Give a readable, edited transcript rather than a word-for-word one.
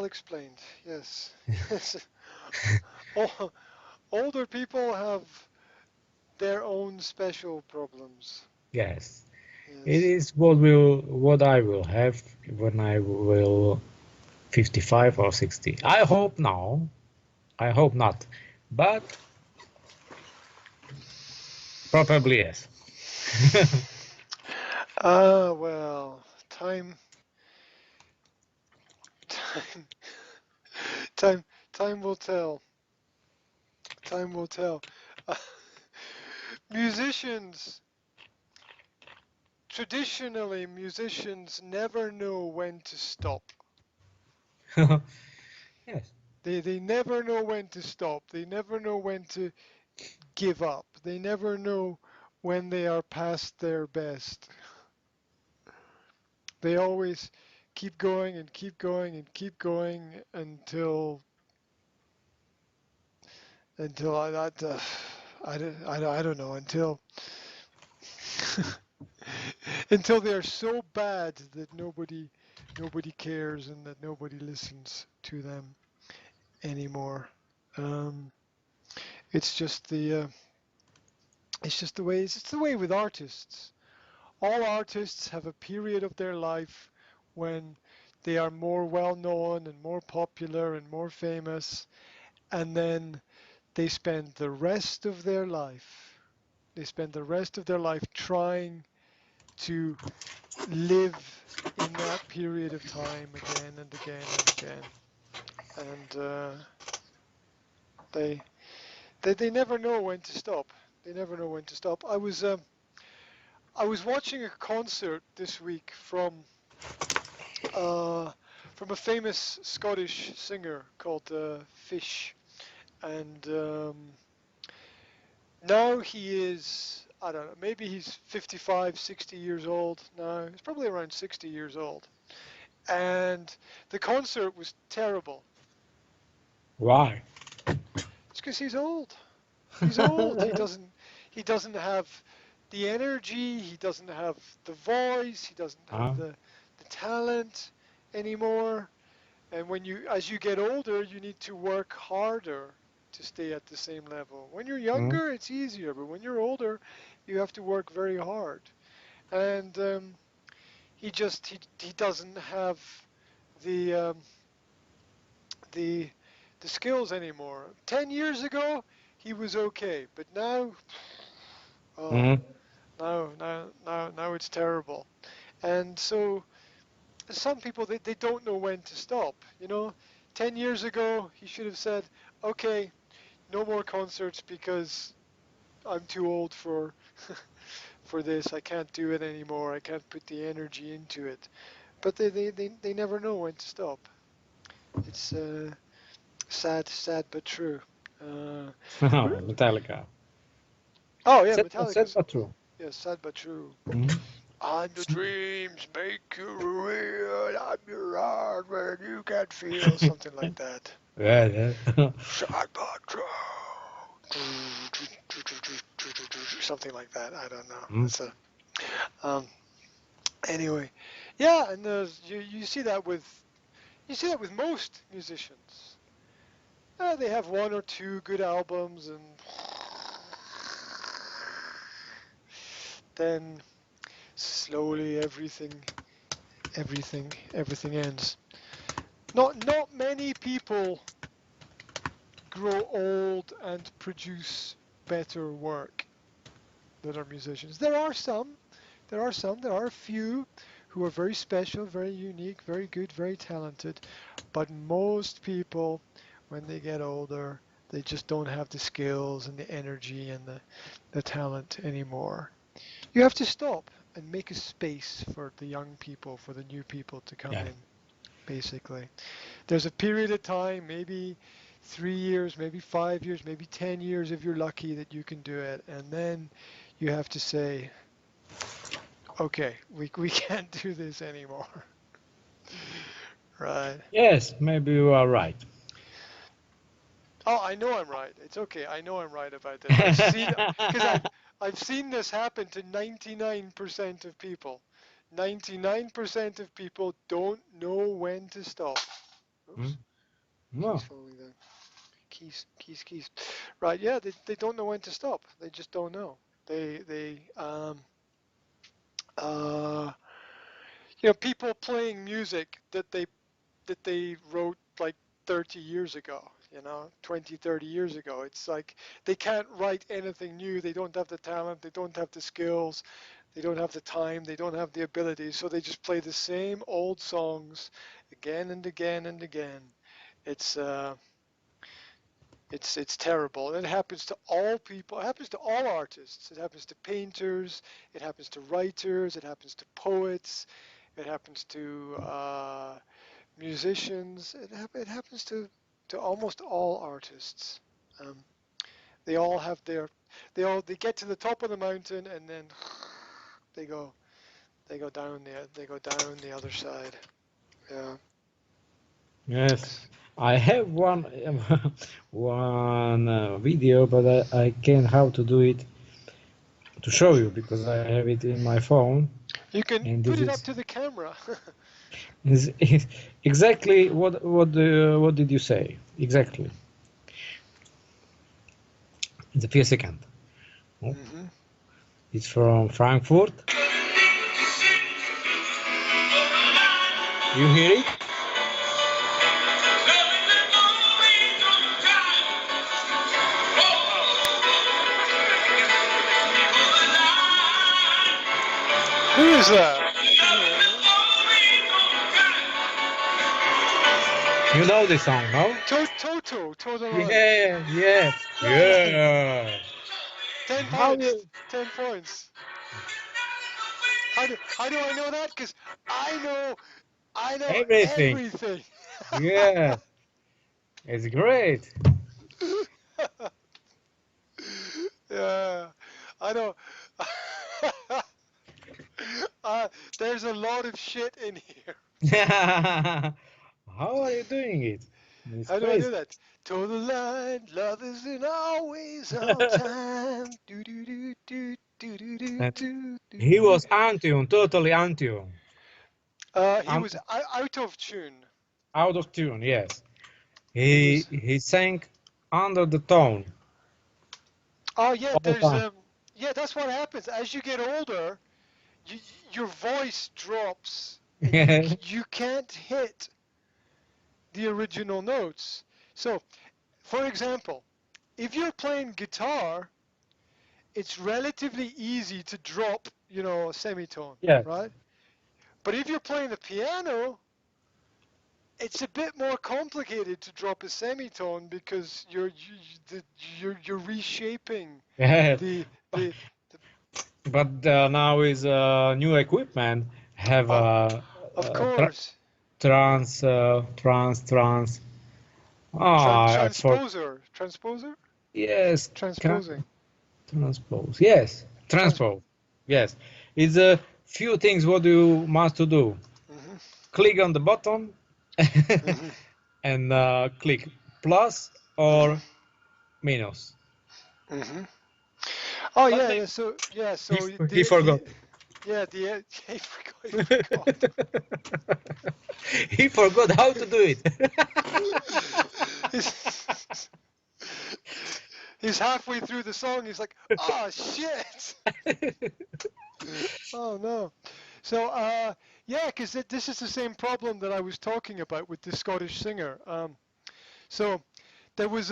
well explained. Yes. Yes. Older people have their own special problems. Yes. It Yes. is what I will have when I will 55 or 60. I hope now. I hope not. But probably yes. Well, time, time, time will tell. Time will tell. Uh, musicians, traditionally, musicians never know when to stop. Yes. They never know when to stop. They never know when to give up. They never know when they are past their best. They always keep going and keep going and keep going until I don't know until they are so bad that nobody cares and that nobody listens to them anymore. Um, it's just it's the way with artists. All artists have a period of their life when they are more well known and more popular and more famous, and then they spend the rest of their life trying to live in that period of time again and again and again, and they they never know when to stop. They never know when to stop. I was watching a concert this week uh, from a famous Scottish singer called Fish, and now he is, I don't know, maybe he's 55, 60 years old now. He's probably around 60 years old. And the concert was terrible. Why? It's because he's old. He's old. He doesn't have the energy, he doesn't have the voice, he doesn't have uh, the talent anymore. And as you get older, you need to work harder to stay at the same level. When you're mm, younger, it's easier, but when you're older, you have to work very hard. And he doesn't have the the the skills anymore. 10 years ago, he was okay, but now, oh, mm, now it's terrible. And so some people they don't know when to stop. 10 years ago, he should have said, okay, no more concerts because I'm too old for this. I can't do it anymore. I can't put the energy into it. But they never know when to stop. It's sad but true. Uh, Metallica. oh yeah, Sad Metallica's, but true. yeah, sad but true. Mm. I'm the dreams make you real. I'm your heart when you can feel something like that. Yeah, yeah. Sad but true. Something like that. I don't know. Mm. That's a um. Anyway, yeah, and you see that with most musicians. They have one or two good albums, and then slowly everything ends. Not many people grow old and produce better work that are musicians. There are a few who are very special, very unique, very good, very talented, but most people, when they get older, they just don't have the skills and the energy and the talent anymore. You have to stop and make a space for the young people, for the new people to come Yeah. in, basically. There's a period of time, maybe 3 years, maybe 5 years, maybe 10 years if you're lucky that you can do it. And then you have to say, okay, we can't do this anymore. Right. Yes, maybe you are right. Oh, I know I'm right. It's okay. I know I'm right about this. Because I've seen this happen to 99% of people. 99% of people don't know when to stop. Oops. No. Keys falling down. Keys. Right, yeah, they don't know when to stop. They just don't know. People playing music that they wrote like 30 years ago, 20, 30 years ago. It's like they can't write anything new. They don't have the talent. They don't have the skills. They don't have the time. They don't have the ability. So they just play the same old songs again and again and again. It's terrible. It happens to all people. It happens to all artists. It happens to painters. It happens to writers. It happens to poets. It happens to musicians. It happens to almost all artists. They all have they get to the top of the mountain and then they go down the other side. Yeah. Yes, I have one video, but I can't how to do it to show you because I have it in my phone. You can And put this it up is to the camera. is exactly what did you say? Exactly. It's a few seconds. Mm-hmm. It's from Frankfurt. You hear it? Who is that? You know the song, no? Toto. Yeah, yeah, yeah. 10 How points. you? 10 points. How do I know that? Because I know Everything. everything. Yeah, it's great. Yeah, I know. There's a lot of shit in here. How are you doing it? It's How do I do crazy. that? To the line, love isn't always on time. Do do do do do do do And do he do. was Antion, totally Antion. He was out of tune. Out of tune, yes. He was. He sang under the tone Oh yeah, all the there's time. yeah. That's what happens as you get older. You, your voice drops, and you can't hit the original notes. So, for example, if you're playing guitar, it's relatively easy to drop, a semitone, Yes. right? But if you're playing the piano, it's a bit more complicated to drop a semitone because you're reshaping Yeah. the But now is new equipment have oh, of course trans. Ah, I for transposer yes, transposing transpose. Yes, trans. transpose. Yes, it's a few things what you must to do. Mhm. Click on the button Mhm. and click plus Mhm. or minus. Mhm. Oh But yeah. So he forgot. he forgot. He forgot how to do it. he's, he's halfway through the song. He's like, oh shit. Oh no. So yeah, because this is the same problem that I was talking about with the Scottish singer. So there was